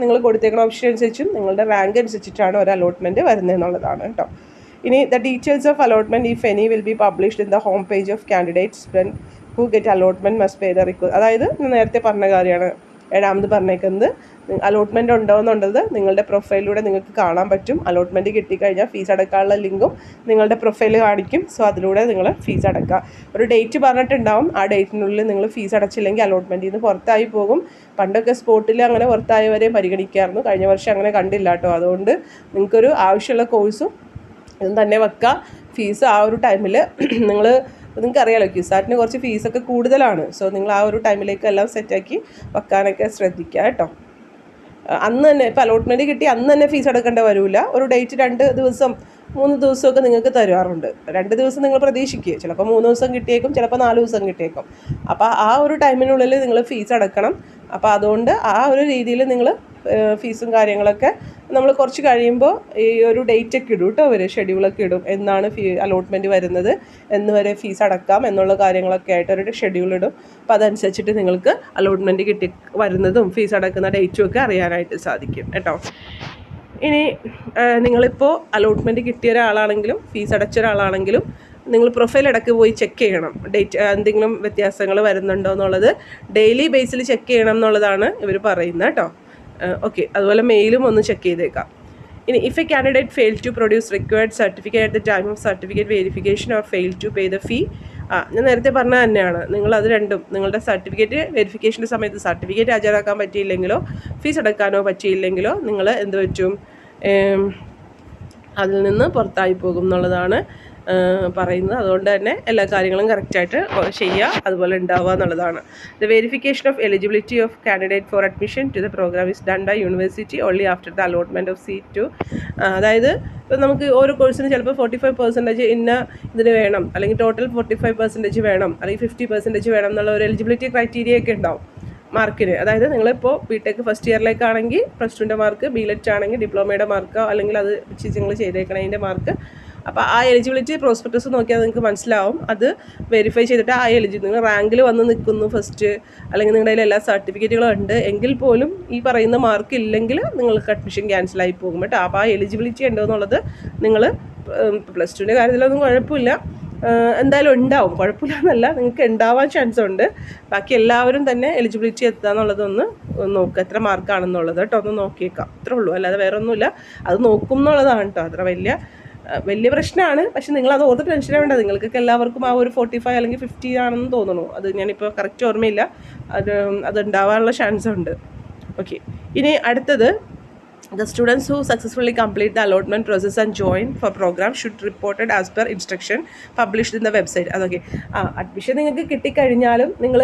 നിങ്ങൾ കൊടുത്തേക്കുന്ന ഓപ്ഷൻ അനുസരിച്ചും നിങ്ങളുടെ റാങ്ക് അനുസരിച്ചിട്ടാണ് ഒരു അലോട്ട്മെൻറ്റ് വരുന്നതെന്നുള്ളതാണ് കേട്ടോ. ഇനി the details of allotment, if any, will be published in the home page of candidates. When who get allotment must pay the അതായത് നേരത്തെ പറഞ്ഞ കാര്യമാണ് 7ാമത് പറഞ്ഞേക്കുന്നത്. അലോട്ട്മെൻറ്റ് ഉണ്ടോയെന്നുള്ളത് നിങ്ങളുടെ പ്രൊഫൈലിലൂടെ നിങ്ങൾക്ക് കാണാൻ പറ്റും. അലോട്ട്മെൻറ്റ് കിട്ടിക്കഴിഞ്ഞാൽ ഫീസ് അടക്കാനുള്ള ലിങ്കും നിങ്ങളുടെ പ്രൊഫൈൽ കാണിക്കും. സോ അതിലൂടെ നിങ്ങൾ ഫീസ് അടക്കുക. ഒരു ഡേറ്റ് പറഞ്ഞിട്ടുണ്ടാവും. ആ ഡേറ്റിനുള്ളിൽ നിങ്ങൾ ഫീസ് അടച്ചില്ലെങ്കിൽ അലോട്ട്മെൻറ്റിൽ നിന്ന് പുറത്തായി പോകും. പണ്ടൊക്കെ സ്പോട്ടിൽ അങ്ങനെ പുറത്തായവരെ പരിഗണിക്കാമായിരുന്നു. കഴിഞ്ഞ വർഷം അങ്ങനെ കണ്ടില്ല കേട്ടോ. അതുകൊണ്ട് നിങ്ങൾക്കൊരു ആവശ്യമുള്ള കോഴ്സും ഇതും തന്നെ വെക്കുക. ഫീസ് ആ ഒരു ടൈമിൽ നിങ്ങൾക്ക് അറിയാമല്ലോ ക്യുസാറ്റിന് കുറച്ച് ഫീസൊക്കെ കൂടുതലാണ്. സോ നിങ്ങൾ ആ ഒരു ടൈമിലേക്ക് എല്ലാം സെറ്റാക്കി വെക്കാനൊക്കെ ശ്രദ്ധിക്കുക കേട്ടോ. അന്ന് തന്നെ ഇപ്പോൾ അലോട്ട്മെൻറ്റ് കിട്ടി അന്ന് തന്നെ ഫീസ് അടക്കേണ്ട വരില്ല. ഒരു ഡേറ്റ് 2 ദിവസം 3 ദിവസമൊക്കെ നിങ്ങൾക്ക് തരാറുണ്ട്. 2 ദിവസം നിങ്ങൾ പ്രതീക്ഷിക്കുക. ചിലപ്പോൾ 3 ദിവസം കിട്ടിയേക്കും, ചിലപ്പോൾ 4 ദിവസം കിട്ടിയേക്കും. അപ്പോൾ ആ ഒരു ടൈമിനുള്ളിൽ നിങ്ങൾ ഫീസ് അടക്കണം. അപ്പോൾ അതുകൊണ്ട് ആ ഒരു രീതിയിൽ നിങ്ങൾ ഫീസും കാര്യങ്ങളൊക്കെ നമ്മൾ കുറച്ച് കഴിയുമ്പോൾ ഈ ഒരു ഡേറ്റൊക്കെ ഇടും കേട്ടോ. അവർ ഷെഡ്യൂളൊക്കെ ഇടും. എന്നാണ് അലോട്ട്മെൻറ്റ് വരുന്നത്, എന്ന് വരെ ഫീസ് അടക്കാം എന്നുള്ള കാര്യങ്ങളൊക്കെ ആയിട്ട് ഒരു ഷെഡ്യൂൾ ഇടും. അപ്പോൾ അതനുസരിച്ചിട്ട് നിങ്ങൾക്ക് അലോട്ട്മെൻറ്റ് വരുന്നതും ഫീസ് അടക്കുന്ന ഡേറ്റും ഒക്കെ അറിയാനായിട്ട് സാധിക്കും കേട്ടോ. ഇനി നിങ്ങളിപ്പോൾ അലോട്ട്മെൻറ്റ് കിട്ടിയ ഒരാളാണെങ്കിലും ഫീസ് അടച്ച ഒരാളാണെങ്കിലും നിങ്ങൾ പ്രൊഫൈൽ ഇടയ്ക്ക് പോയി ചെക്ക് ചെയ്യണം. ഡേറ്റ് എന്തെങ്കിലും വ്യത്യാസങ്ങൾ വരുന്നുണ്ടോ എന്നുള്ളത് ഡെയിലി ബേസിൽ ചെക്ക് ചെയ്യണം എന്നുള്ളതാണ് ഇവർ പറയുന്നത് കേട്ടോ. ഓക്കെ, അതുപോലെ മെയിലും ഒന്ന് ചെക്ക് ചെയ്തേക്കാം. ഇനി if a candidate fail to produce required certificate at the time of certificate verification or fail to pay the fee, ഞാൻ നേരത്തെ പറഞ്ഞത് തന്നെയാണ്. നിങ്ങളത് രണ്ടും നിങ്ങളുടെ സർട്ടിഫിക്കറ്റ് വെരിഫിക്കേഷൻ്റെ സമയത്ത് സർട്ടിഫിക്കറ്റ് ഹാജരാക്കാൻ പറ്റിയില്ലെങ്കിലോ ഫീസ് അടക്കാനോ പറ്റിയില്ലെങ്കിലോ നിങ്ങൾ എന്ത് പറ്റും, അതിൽ നിന്ന് പുറത്തായി പോകും എന്നുള്ളതാണ് പറയുന്നത്. അതുകൊണ്ട് തന്നെ എല്ലാ കാര്യങ്ങളും കറക്റ്റായിട്ട് ചെയ്യുക, അതുപോലെ ഉണ്ടാവുക എന്നുള്ളതാണ്. The verification of eligibility of candidate for admission to the program is done by university only after the allotment of seat to. അതായത് ഇപ്പോൾ നമുക്ക് ഓരോ കോഴ്സിന് ചിലപ്പോൾ 45% ഇന്ന ഇതിന് വേണം, അല്ലെങ്കിൽ ടോട്ടൽ 45% വേണം, അല്ലെങ്കിൽ 50% വേണം എന്നുള്ള ഒരു എലിജിബിലിറ്റി ക്രൈറ്റീരിയ ഒക്കെ ഉണ്ടാവും മാർക്കിന്. അതായത് നിങ്ങളിപ്പോൾ ബിടെക് ഫസ്റ്റ് ഇയറിലേക്കാണെങ്കിൽ +2ൻ്റെ മാർക്ക്, ബിലെറ്റ് ആണെങ്കിൽ ഡിപ്ലോമയുടെ മാർക്ക്, അല്ലെങ്കിൽ അത് നിങ്ങൾ ചെയ്തേക്കണതിൻ്റെ മാർക്ക്. അപ്പോൾ ആ എലിജിബിലിറ്റി പ്രോസ്പെക്ടസ് നോക്കിയാൽ നിങ്ങൾക്ക് മനസ്സിലാവും. അത് വെരിഫൈ ചെയ്തിട്ട് ആ നിങ്ങൾ റാങ്കിൽ വന്ന് നിൽക്കുന്നു ഫസ്റ്റ്, അല്ലെങ്കിൽ നിങ്ങളുടെ കയ്യിൽ എല്ലാ സർട്ടിഫിക്കറ്റുകളും ഉണ്ട് എങ്കിൽ പോലും ഈ പറയുന്ന മാർക്ക് ഇല്ലെങ്കിൽ നിങ്ങൾക്ക് അഡ്മിഷൻ ക്യാൻസലായി പോകും കേട്ടോ. അപ്പോൾ ആ എലിജിബിലിറ്റി ഉണ്ടോ എന്നുള്ളത് നിങ്ങൾ +2ൻ്റെ കാര്യത്തിലൊന്നും കുഴപ്പമില്ല, എന്തായാലും ഉണ്ടാവും, കുഴപ്പമില്ല എന്നല്ല, നിങ്ങൾക്ക് ഉണ്ടാവാൻ ചാൻസ് ഉണ്ട്. ബാക്കി എല്ലാവരും തന്നെ എലിജിബിലിറ്റി എത്തുക എന്നുള്ളതൊന്ന് നോക്കുക, എത്ര മാർക്കാണെന്നുള്ളത് കേട്ടോ, ഒന്ന് നോക്കിയേക്കാം, അത്രേ ഉള്ളൂ. അല്ലാതെ വേറെ ഒന്നുമില്ല, അത് നോക്കും എന്നുള്ളതാണ് കേട്ടോ. അത്ര വലിയ പ്രശ്നമാണ്. പക്ഷെ നിങ്ങളത് ഓർത്ത് ടെൻഷൻ വേണ്ട. നിങ്ങൾക്കൊക്കെ എല്ലാവർക്കും ആ ഒരു 45 അല്ലെങ്കിൽ 50 ആണെന്ന് തോന്നുന്നു. അത് ഞാനിപ്പോൾ കറക്റ്റ് ഓർമ്മയില്ല. അത് ഉണ്ടാവാനുള്ള ചാൻസ് ഉണ്ട്. ഓക്കെ, ഇനി അടുത്തത് The students who successfully complete the allotment process and join for program should report it as per instruction published in the website. അതൊക്കെ അഡ്മിഷൻ നിങ്ങൾക്ക് കിട്ടിക്കഴിഞ്ഞാലും നിങ്ങൾ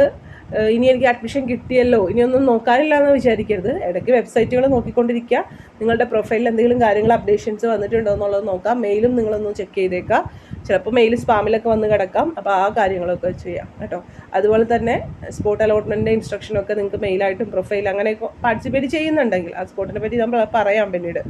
ഇനി എനിക്ക് അഡ്മിഷൻ കിട്ടിയല്ലോ ഇനിയൊന്നും നോക്കാനില്ല എന്ന് വിചാരിക്കരുത്. ഇടയ്ക്ക് വെബ്സൈറ്റുകൾ നോക്കിക്കൊണ്ടിരിക്കുക. നിങ്ങളുടെ പ്രൊഫൈലിൽ എന്തെങ്കിലും കാര്യങ്ങൾ അപ്ഡേഷൻസ് വന്നിട്ടുണ്ടോ എന്നുള്ളത് നോക്കാം. മെയിലും നിങ്ങളൊന്ന് ചെക്ക് ചെയ്തേക്കാം. ചിലപ്പോൾ മെയിൽ സ്പാമിലൊക്കെ വന്ന് കിടക്കാം. അപ്പോൾ ആ കാര്യങ്ങളൊക്കെ ചെയ്യാം കേട്ടോ. അതുപോലെ തന്നെ സ്പോട്ട് അലോട്ട്മെൻറ്റിൻ്റെ ഇൻസ്ട്രക്ഷനൊക്കെ നിങ്ങൾക്ക് മെയിലായിട്ടും പ്രൊഫൈൽ അങ്ങനെ പാർട്ടിസിപ്പേറ്റ് ചെയ്യുന്നുണ്ടെങ്കിൽ ആ സ്പോട്ടിനെ പറ്റി നമ്മൾ പറയാം പിന്നീട്.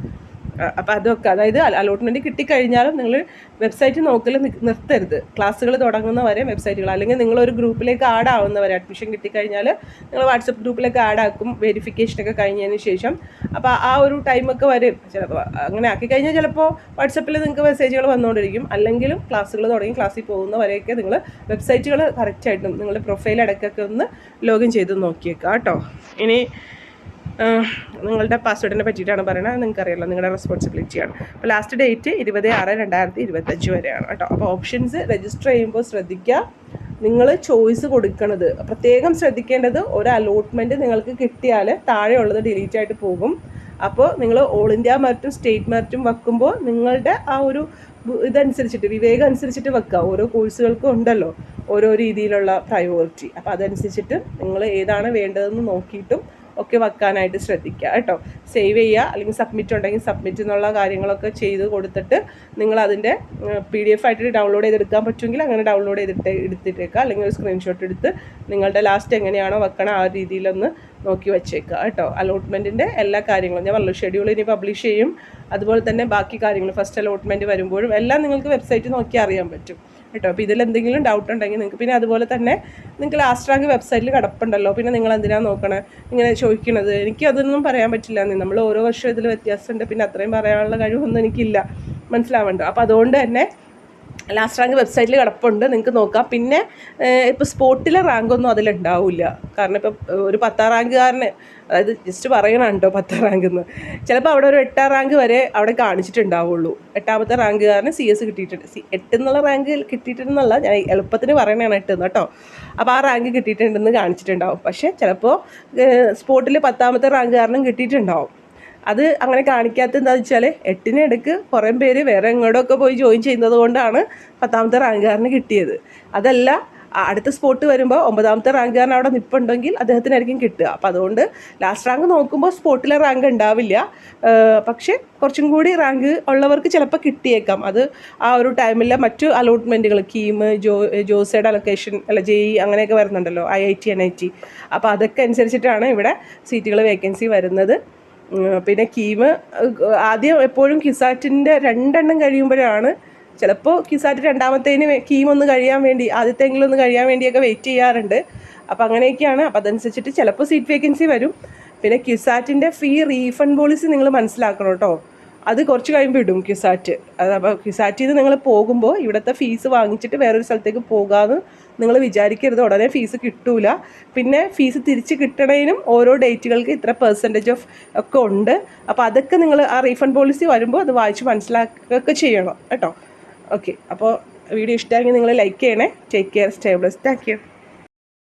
അപ്പോൾ അതൊക്കെ, അതായത് അലോട്ട്മെൻറ്റ് കിട്ടിക്കഴിഞ്ഞാലും നിങ്ങൾ വെബ്സൈറ്റ് നോക്കൽ നിർത്തരുത്. ക്ലാസ്സുകൾ തുടങ്ങുന്നവരെ വെബ്സൈറ്റുകൾ, അല്ലെങ്കിൽ നിങ്ങളൊരു ഗ്രൂപ്പിലേക്ക് ആഡ് ആവുന്നവരെ, അഡ്മിഷൻ കിട്ടിക്കഴിഞ്ഞാൽ നിങ്ങൾ വാട്സപ്പ് ഗ്രൂപ്പിലേക്ക് ആഡ് ആക്കും വെരിഫിക്കേഷനൊക്കെ കഴിഞ്ഞതിന് ശേഷം. അപ്പോൾ ആ ഒരു ടൈമൊക്കെ വരും. ചിലപ്പോൾ അങ്ങനെ ആക്കിക്കഴിഞ്ഞാൽ ചിലപ്പോൾ വാട്സപ്പിൽ നിങ്ങൾക്ക് മെസ്സേജുകൾ വന്നുകൊണ്ടിരിക്കും. അല്ലെങ്കിലും ക്ലാസ്സുകൾ തുടങ്ങി ക്ലാസ്സിൽ പോകുന്നവരെയൊക്കെ നിങ്ങൾ വെബ്സൈറ്റുകൾ കറക്റ്റായിട്ടും നിങ്ങളുടെ പ്രൊഫൈൽ ഇടയ്ക്കൊക്കെ ഒന്ന് ലോഗിൻ ചെയ്ത് നോക്കിയേക്കാം കേട്ടോ. ഇനി നിങ്ങളുടെ പാസ്വേഡിനെ പറ്റിയിട്ടാണ് പറയുന്നത്. നിങ്ങൾക്കറിയാമല്ലോ, നിങ്ങളുടെ റെസ്പോൺസിബിലിറ്റിയാണ്. അപ്പോൾ ലാസ്റ്റ് ഡേറ്റ് 26/6/2025 വരെയാണ് കേട്ടോ. അപ്പോൾ ഓപ്ഷൻസ് രജിസ്റ്റർ ചെയ്യുമ്പോൾ ശ്രദ്ധിക്കുക, നിങ്ങൾ ചോയ്സ് കൊടുക്കണത് പ്രത്യേകം ശ്രദ്ധിക്കേണ്ടത്. ഒരു അലോട്ട്മെൻറ്റ് നിങ്ങൾക്ക് കിട്ടിയാൽ താഴെയുള്ളത് ഡിലീറ്റ് ആയിട്ട് പോകും. അപ്പോൾ നിങ്ങൾ ഓൾ ഇന്ത്യ മെറിറ്റും സ്റ്റേറ്റ് മെറിറ്റും വെക്കുമ്പോൾ നിങ്ങളുടെ ആ ഒരു ഇതനുസരിച്ചിട്ട്, വിവേകം അനുസരിച്ചിട്ട് വെക്കുക. ഓരോ കോഴ്സുകൾക്കും ഉണ്ടല്ലോ ഓരോ രീതിയിലുള്ള പ്രയോറിറ്റി. അപ്പോൾ അതനുസരിച്ചിട്ട് നിങ്ങൾ ഏതാണ് വേണ്ടതെന്ന് നോക്കിയിട്ടും ഒക്കെ വെക്കാനായിട്ട് ശ്രദ്ധിക്കുക കേട്ടോ. സേവ് ചെയ്യുക, അല്ലെങ്കിൽ സബ്മിറ്റ് ഉണ്ടെങ്കിൽ സബ്മിറ്റ് എന്നുള്ള കാര്യങ്ങളൊക്കെ ചെയ്ത് കൊടുത്തിട്ട് നിങ്ങളതിൻ്റെ PDF ആയിട്ട് ഡൗൺലോഡ് ചെയ്തെടുക്കാൻ പറ്റുമെങ്കിൽ അങ്ങനെ ഡൗൺലോഡ് എടുത്തിട്ടേക്കുക, അല്ലെങ്കിൽ ഒരു സ്ക്രീൻഷോട്ട് എടുത്ത് നിങ്ങളുടെ ലാസ്റ്റ് എങ്ങനെയാണോ വെക്കണം ആ രീതിയിലൊന്ന് നോക്കി വെച്ചേക്കുക കേട്ടോ. അലോട്ട്മെൻറ്റിൻ്റെ എല്ലാ കാര്യങ്ങളും ഞാൻ പറഞ്ഞു, ഷെഡ്യൂൾ ഇനി പബ്ലിഷ് ചെയ്യും, അതുപോലെ തന്നെ ബാക്കി കാര്യങ്ങൾ ഫസ്റ്റ് അലോട്ട്മെൻറ്റ് വരുമ്പോഴും എല്ലാം നിങ്ങൾക്ക് വെബ്സൈറ്റ് നോക്കി അറിയാൻ പറ്റും കേട്ടോ. അപ്പോൾ ഇതിലെന്തെങ്കിലും ഡൗട്ട് ഉണ്ടെങ്കിൽ നിങ്ങൾക്ക്, പിന്നെ അതുപോലെ തന്നെ നിങ്ങൾക്ക് ലാസ്റ്റ് റാങ്ക് വെബ്സൈറ്റിൽ കിടപ്പുണ്ടല്ലോ, പിന്നെ നിങ്ങൾ എന്തിനാണ് നോക്കണേ ഇങ്ങനെ ചോദിക്കണത്, എനിക്ക് അതൊന്നും പറയാൻ പറ്റില്ല. നമ്മൾ ഓരോ വർഷം ഇതിൽ വ്യത്യാസമുണ്ട്, പിന്നെ അത്രയും പറയാനുള്ള കഴിവൊന്നും എനിക്കില്ല, മനസ്സിലാവണ്ടോ. അപ്പോൾ അതുകൊണ്ട് തന്നെ ലാസ്റ്റ് റാങ്ക് വെബ്സൈറ്റിൽ കിടപ്പുണ്ട്, നിങ്ങൾക്ക് നോക്കാം. പിന്നെ ഇപ്പോൾ സ്പോട്ടിലെ റാങ്കൊന്നും അതിലുണ്ടാവില്ല. കാരണം ഇപ്പോൾ ഒരു 10ാം റാങ്കുകാരന്, അതായത് ജസ്റ്റ് പറയണം കേട്ടോ 10ാം റാങ്കെന്ന്, ചിലപ്പോൾ അവിടെ ഒരു 8ാം റാങ്ക് വരെ അവിടെ കാണിച്ചിട്ടുണ്ടാവുള്ളൂ. 8ാമത്തെ റാങ്കുകാരന് CS കിട്ടിയിട്ടുണ്ട്. 8 എന്നുള്ള റാങ്ക് കിട്ടിയിട്ടുണ്ടെന്നല്ല, ഞാൻ എളുപ്പത്തിന് പറയണതാണ് 8 എന്ന് കേട്ടോ. അപ്പോൾ ആ റാങ്ക് കിട്ടിയിട്ടുണ്ടെന്ന് കാണിച്ചിട്ടുണ്ടാവും. പക്ഷേ ചിലപ്പോൾ സ്പോട്ടിൽ 10ാമത്തെ റാങ്കുകാരനും കിട്ടിയിട്ടുണ്ടാവും. അത് അങ്ങനെ കാണിക്കാത്ത എന്താണെന്ന് വെച്ചാൽ 8ന് കുറേ പേര് വേറെ എങ്ങോട്ടൊക്കെ പോയി ജോയിൻ ചെയ്യുന്നത് കൊണ്ടാണ് 10ാമത്തെ റാങ്കുകാരന് കിട്ടിയത്. അതല്ല, അടുത്ത സ്പോട്ട് വരുമ്പോൾ 9ാമത്തെ റാങ്കുകാരൻ അവിടെ നിൽപ്പുണ്ടെങ്കിൽ അദ്ദേഹത്തിനായിരിക്കും കിട്ടുക. അപ്പോൾ അതുകൊണ്ട് ലാസ്റ്റ് റാങ്ക് നോക്കുമ്പോൾ സ്പോട്ടിലെ റാങ്ക് ഉണ്ടാവില്ല, പക്ഷേ കുറച്ചും കൂടി റാങ്ക് ഉള്ളവർക്ക് ചിലപ്പോൾ കിട്ടിയേക്കാം. അത് ആ ഒരു ടൈമിലെ മറ്റു അലോട്ട്മെൻറ്റുകൾ, കീം, ജോസൈഡ് അലൊക്കേഷൻ, അല്ല JEE അങ്ങനെയൊക്കെ വരുന്നുണ്ടല്ലോ, IIT NIT, അപ്പോൾ അതൊക്കെ അനുസരിച്ചിട്ടാണ് ഇവിടെ സീറ്റുകൾ വേക്കൻസി വരുന്നത്. പിന്നെ കീം ആദ്യം എപ്പോഴും കിസാറ്റിൻ്റെ 2 എണ്ണം കഴിയുമ്പോഴാണ്, ചിലപ്പോൾ കിസാറ്റ് 2ാമത്തേന് കീം ഒന്ന് കഴിയാൻ വേണ്ടി, ആദ്യത്തെങ്കിലും ഒന്ന് കഴിയാൻ വേണ്ടിയൊക്കെ വെയിറ്റ് ചെയ്യാറുണ്ട്. അപ്പോൾ അങ്ങനെയൊക്കെയാണ്. അപ്പോൾ അതനുസരിച്ചിട്ട് ചിലപ്പോൾ സീറ്റ് വേക്കൻസി വരും. പിന്നെ കിസാറ്റിൻ്റെ ഫീ റീഫണ്ട് പോളിസി നിങ്ങൾ മനസ്സിലാക്കണം കേട്ടോ. അത് കുറച്ച് കഴിയുമ്പോൾ ഇടും കിസാറ്റ്. അപ്പോൾ കിസാറ്റിൽ നിന്ന് നിങ്ങൾ പോകുമ്പോൾ ഇവിടുത്തെ ഫീസ് വാങ്ങിച്ചിട്ട് വേറൊരു സ്ഥലത്തേക്ക് പോകാമെന്ന് നിങ്ങൾ വിചാരിക്കരുത്. ഉടനെ ഫീസ് കിട്ടൂല. പിന്നെ ഫീസ് തിരിച്ച് കിട്ടണതിനും ഓരോ ഡേറ്റുകൾക്ക് ഇത്ര % ഓഫ് ഒക്കെ ഉണ്ട്. അപ്പോൾ അതൊക്കെ നിങ്ങൾ ആ റീഫണ്ട് പോളിസി വരുമ്പോൾ അത് വായിച്ച് മനസ്സിലാക്കുകയൊക്കെ ചെയ്യണം കേട്ടോ. ഓക്കെ, അപ്പോൾ വീഡിയോ ഇഷ്ടമായെങ്കിൽ നിങ്ങൾ ലൈക്ക് ചെയ്യണേ. Take care, stay blessed. Thank you.